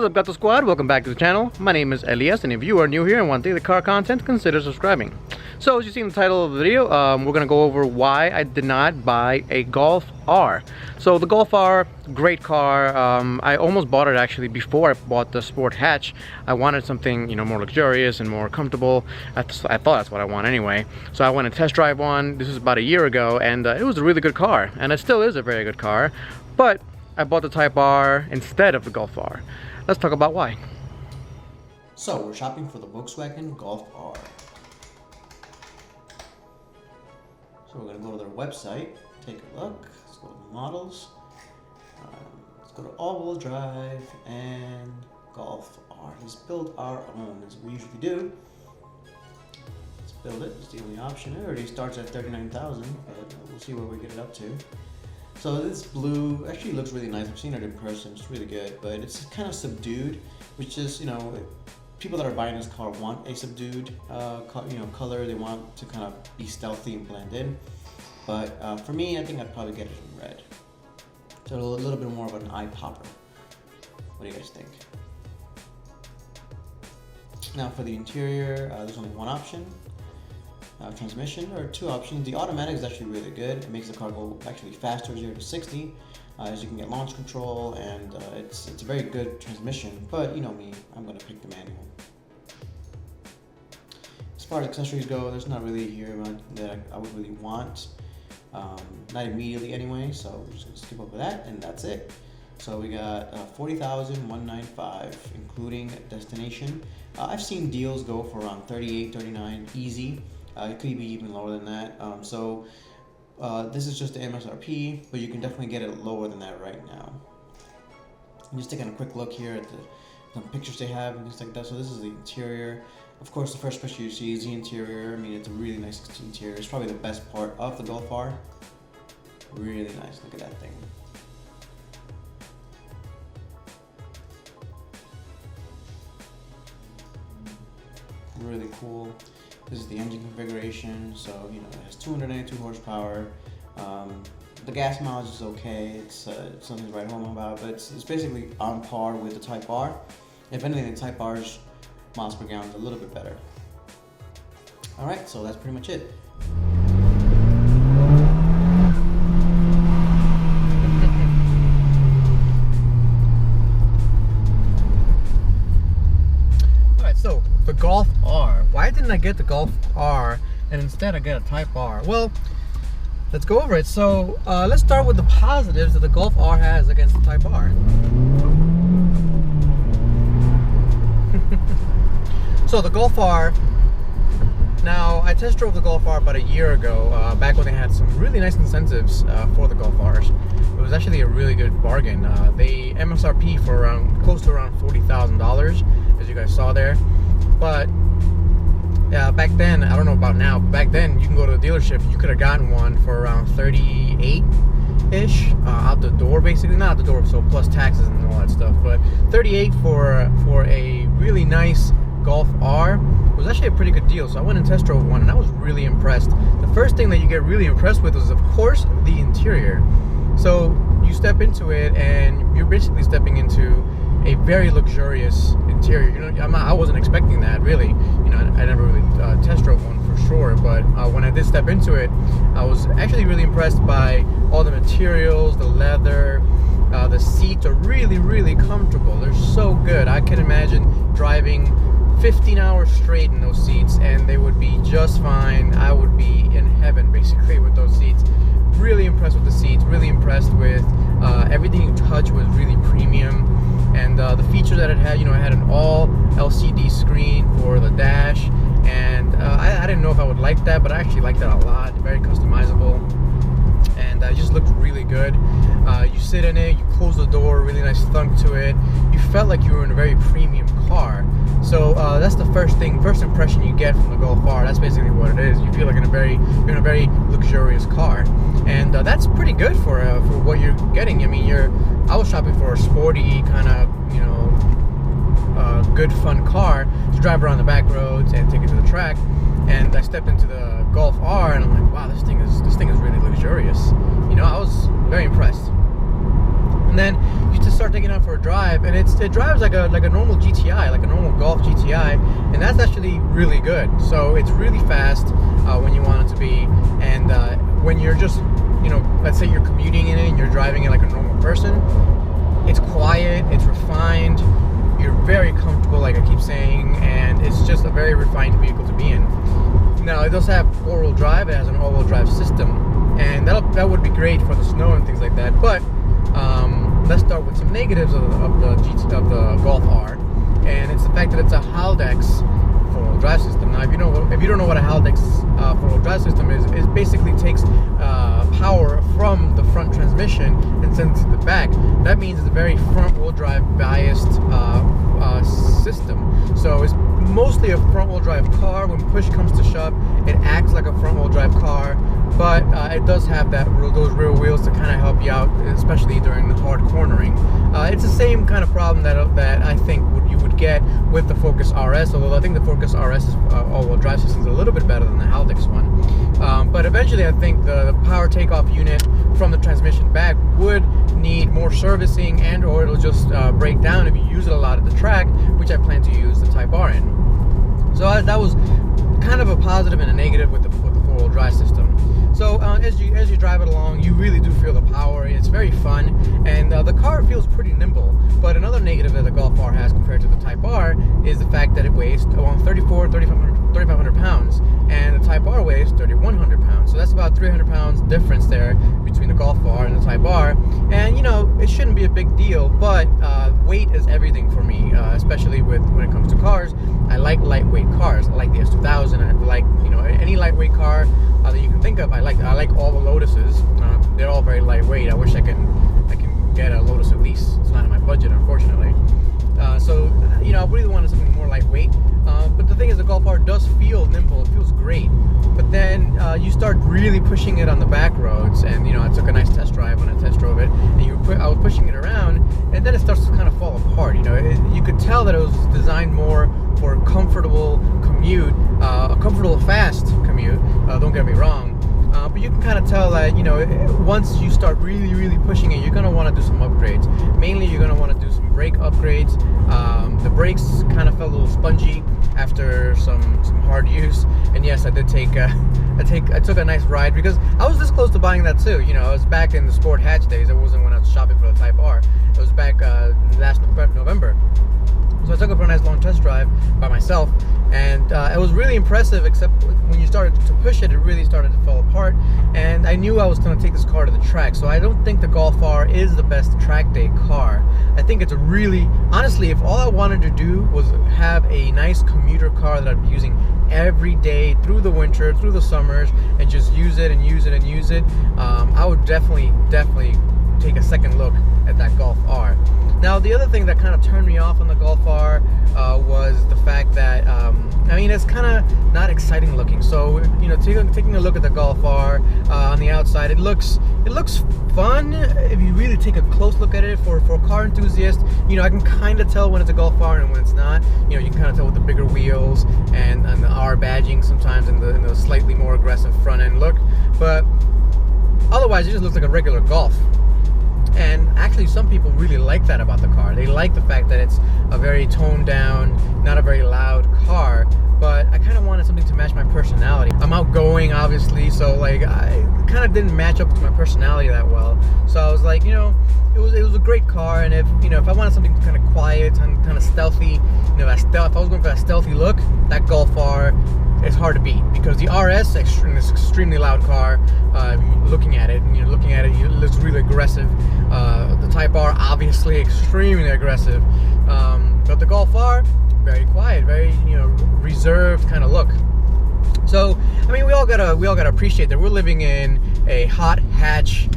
up, Gato Squad? Welcome back to the channel. My name is Elias, and if you are new here and want daily car content, consider subscribing. So, as you see in the title of the video, we're going to go over why I did not buy a Golf R. So, the Golf R, great car. I almost bought it actually before I bought the Sport Hatch. I wanted something, more luxurious and more comfortable. I thought that's what I want anyway. So, I went and test drive one. This was about a year ago, and it was a really good car, and it still is a very good car. But I bought the Type R instead of the Golf R. Let's talk about why. So we're shopping for the Volkswagen Golf R. So we're going to go to their website, take a look. Let's go to the models. Let's go to all-wheel drive and Golf R. Let's build our own as we usually do. Let's build it. It's the only option. It already starts at $39,000, but we'll see where we get it up to. So this blue actually looks really nice. I've seen it in person. It's really good, but it's kind of subdued, which is, people that are buying this car want a subdued, color. They want to kind of be stealthy and blend in. But for me, I think I'd probably get it in red. So a little bit more of an eye popper. What do you guys think? Now for the interior, there's only one option. Transmission, or two options. The automatic is actually really good. It makes the car go actually faster, 0 to 60, as you can get launch control, and it's a very good transmission. But you know me, I'm going to pick the manual. As far as accessories go, there's not really here that I would really want, not immediately anyway. So we're just going to skip over that, and that's it. So we got $40,195, including destination. I've seen deals go for around $38, $39 easy. It could be even lower than that. This is just the MSRP, but you can definitely get it lower than that right now. I'm just taking a quick look here at the pictures they have and things like that. So this is the interior. Of course, the first picture you see is the interior. I mean, it's a really nice interior. It's probably the best part of the Golf R. Really nice. Look at that thing. Really cool. This is the engine configuration, so it has 292 horsepower. The gas mileage is okay. It's something to write home about, but it's basically on par with the Type R. If anything, the Type R's miles per gallon is a little bit better. All right, so that's pretty much it. So, the Golf R. Why didn't I get the Golf R and instead I get a Type R? Well, let's go over it. So, let's start with the positives that the Golf R has against the Type R. So, the Golf R. Now, I test drove the Golf R about a year ago, back when they had some really nice incentives for the Golf Rs. It was actually a really good bargain. They MSRP for close to around $40,000, as you guys saw there. But back then, I don't know about now, but back then you can go to the dealership, you could have gotten one for around 38-ish out the door, basically. Not out the door, so plus taxes and all that stuff, but 38 for a really nice Golf R was actually a pretty good deal. So I went and test drove one, and I was really impressed. The first thing that you get really impressed with is, of course, the interior. So you step into it, and you're basically stepping into a very luxurious interior. I wasn't expecting that, really. I never really test drove one for sure, but when I did step into it, I was actually really impressed by all the materials, the leather. The seats are really, really comfortable. They're so good. I can imagine driving 15 hours straight in those seats, and they would be just fine. I would be in heaven, basically, with those seats. Really impressed with the seats. Really impressed with everything you touch was really premium. And the feature that it had, it had an all LCD screen for the dash, and I didn't know if I would like that, but I actually liked that a lot. Very customizable, and it just looked really good. You sit in it, you close the door, really nice thunk to it. You felt like you were in a very premium car. So that's the first impression you get from the Golf R. That's basically what it is. You feel like you're in a very luxurious car, and that's pretty good for what you're getting. I mean, I was shopping for a sporty kind of good fun car to drive around the back roads and take it to the track. And I stepped into the Golf R, and I'm like, wow, this thing is really luxurious. I was very impressed. And then you just start taking it out for a drive, and it drives like a normal GTI, like a normal Golf GTI, and that's actually really good. So it's really fast when you want it to be, and when you're just, let's say you're commuting in it and you're driving it like a normal person, it's quiet, it's refined, you're very comfortable, like I keep saying, and it's just a very refined vehicle to be in. Now, it does have four-wheel drive. It has an all-wheel drive system, and that would be great for the snow and things like that. But let's start with some negatives of the Golf R, and it's the fact that it's a Haldex four-wheel drive system. Now, if you don't know what a Haldex four-wheel drive system is, it basically takes power from the front transmission and sends it to the back. That means it's a very front-wheel drive biased system. So it's mostly a front-wheel drive car. When push comes to shove, it acts like a front-wheel drive car, but it does have those rear wheels to kind of help you out, especially during the hard cornering. It's the same kind of problem that I think you would get with the Focus RS, although I think the Focus RS's all-wheel drive system is a little bit better than the Haldex one. But eventually I think the power takeoff unit from the transmission back would need more servicing, and or it'll just break down if you use it a lot at the track, which I plan to use the Type R in. So that was kind of a positive and a negative with the four-wheel drive system. So as you drive it along, you really do feel the power. It's very fun, and the car feels pretty nimble. But another negative that the Golf R has compared to the Type R is the fact that it weighs around 3,500 pounds, and the Type R weighs 3,100 pounds. So that's about 300 pounds difference there between the Golf R and the Type R. And it shouldn't be a big deal, but weight is everything for me, especially when it comes to cars. I like lightweight cars. I like the S2000. I like any lightweight car that you can think of. I like all the Lotuses. They're all very lightweight. I wish I can get a Lotus Elise. It's not in my budget, unfortunately. So I really wanted something more lightweight. But the thing is, the Golf R does feel nimble. It feels great. But then you start really pushing it on the back roads, and I took a nice test drive when I test drove it, and I was pushing it around, and then it starts to kind of fall apart. You could tell that it was designed more for a comfortable commute, a comfortable fast commute. Don't get me wrong. But you can kind of tell that, once you start really, really pushing it, you're going to want to do some upgrades. Mainly, you're going to want to do some brake upgrades. The brakes kind of felt a little spongy after some hard use. And yes, I did I took a nice ride, because I was this close to buying that too. I was back in the Sport Hatch days. It wasn't when I was shopping for the Type R. It was back last November. So I took it for a nice long test drive by myself, and it was really impressive, except when you started to push it, it really started to fall apart. And I knew I was going to take this car to the track, so I don't think the Golf R is the best track day car. I think it's honestly, if all I wanted to do was have a nice commuter car that I'd be using every day through the winter, through the summers, and just use it and use it and use it, I would definitely take a second look at that Golf R. Now, the other thing that kind of turned me off on the Golf R was the fact that it's kind of not exciting looking. So taking a look at the Golf R on the outside, it looks fun if you really take a close look at it. For a car enthusiast, I can kind of tell when it's a Golf R and when it's not. You can kind of tell with the bigger wheels and the R badging sometimes, and the slightly more aggressive front end look. But otherwise, it just looks like a regular Golf. And actually, some people really like that about the car. They like the fact that it's a very toned down, not a very loud car. But I kind of wanted something to match my personality. I'm outgoing, obviously, so I kind of didn't match up to my personality that well. So I was like, it was a great car, and if I wanted something kind of quiet and kind of stealthy, if I was going for that stealthy look, that Golf R is hard to beat, because the RS is an extremely loud car. Looking at it, it looks really aggressive. The Type R, obviously, extremely aggressive. But the Golf R, very quiet, very reserved kind of look. So we all gotta appreciate that we're living in a hot hatch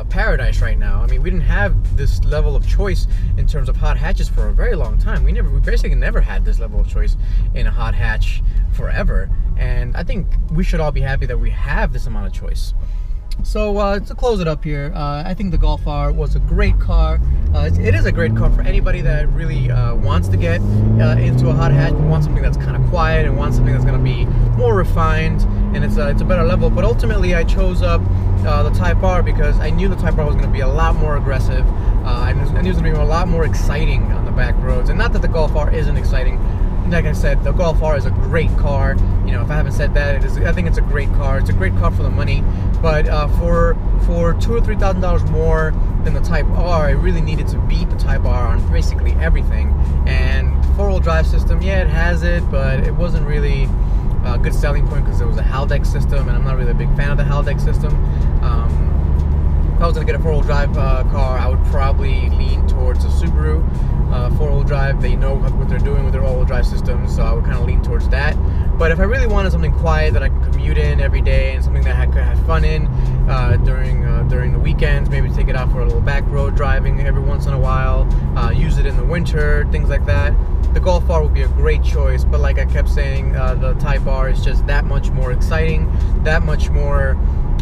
paradise right now. We didn't have this level of choice in terms of hot hatches for a very long time. We basically never had this level of choice in a hot hatch forever, and I think we should all be happy that we have this amount of choice. So to close it up here, I think the Golf R was a great car. It is a great car for anybody that really wants to get into a hot hatch, but wants something that's kind of quiet and wants something that's going to be more refined and it's a better level. But ultimately, I chose up the Type R because I knew the Type R was going to be a lot more aggressive. I knew it was going to be a lot more exciting on the back roads. And not that the Golf R isn't exciting. Like I said, the Golf R is a great car. You know, if I haven't said that, I think it's a great car. It's a great car for the money. But for $2,000 or $3,000 more than the Type R, I really needed to beat the Type R on basically everything. And four-wheel drive system, yeah, it has it, but it wasn't really a good selling point because it was a Haldex system, and I'm not really a big fan of the Haldex system. If I was going to get a four-wheel drive car, I would probably lean towards a Subaru four-wheel drive. They know what they're doing with their all-wheel drive systems, so I would kind of lean towards that. But if I really wanted something quiet that I could commute in every day and something that I could have fun in during the weekends, maybe take it out for a little back road driving every once in a while, use it in the winter, things like that, the Golf R would be a great choice. But like I kept saying, the Type R is just that much more exciting, that much more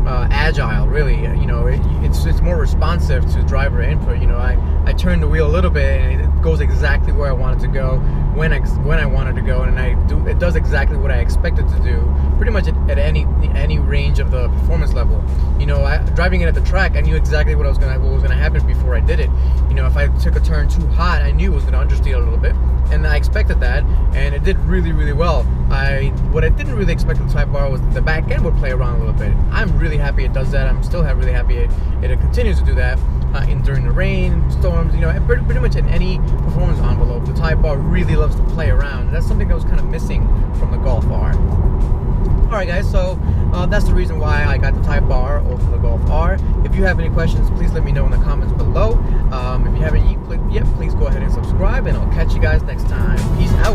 agile, really. You know, it's more responsive to driver input. You know, I turn the wheel a little bit and it goes exactly where I want it to go when I want it to go, and it does exactly what I expect it to do, pretty much at any range of the performance level. You know, driving it at the track, I knew exactly what was gonna happen before I did it. You know, if I took a turn too hot, I knew it was gonna understeer a little bit, and I expected that, and it did really, really well. What I didn't really expect with the Type R was that the back end would play around a little bit. I'm really happy it does that. I'm still really happy it continues to do that during the rain, storms, you know, pretty much in any performance envelope. The Type R really loves to play around. And that's something that was kind of missing from the Golf R. Alright guys, so that's the reason why I got the Type R over the Golf R. If you have any questions, please let me know in the comments below. If you haven't yet, please go ahead and subscribe, and I'll catch you guys next time. Peace out.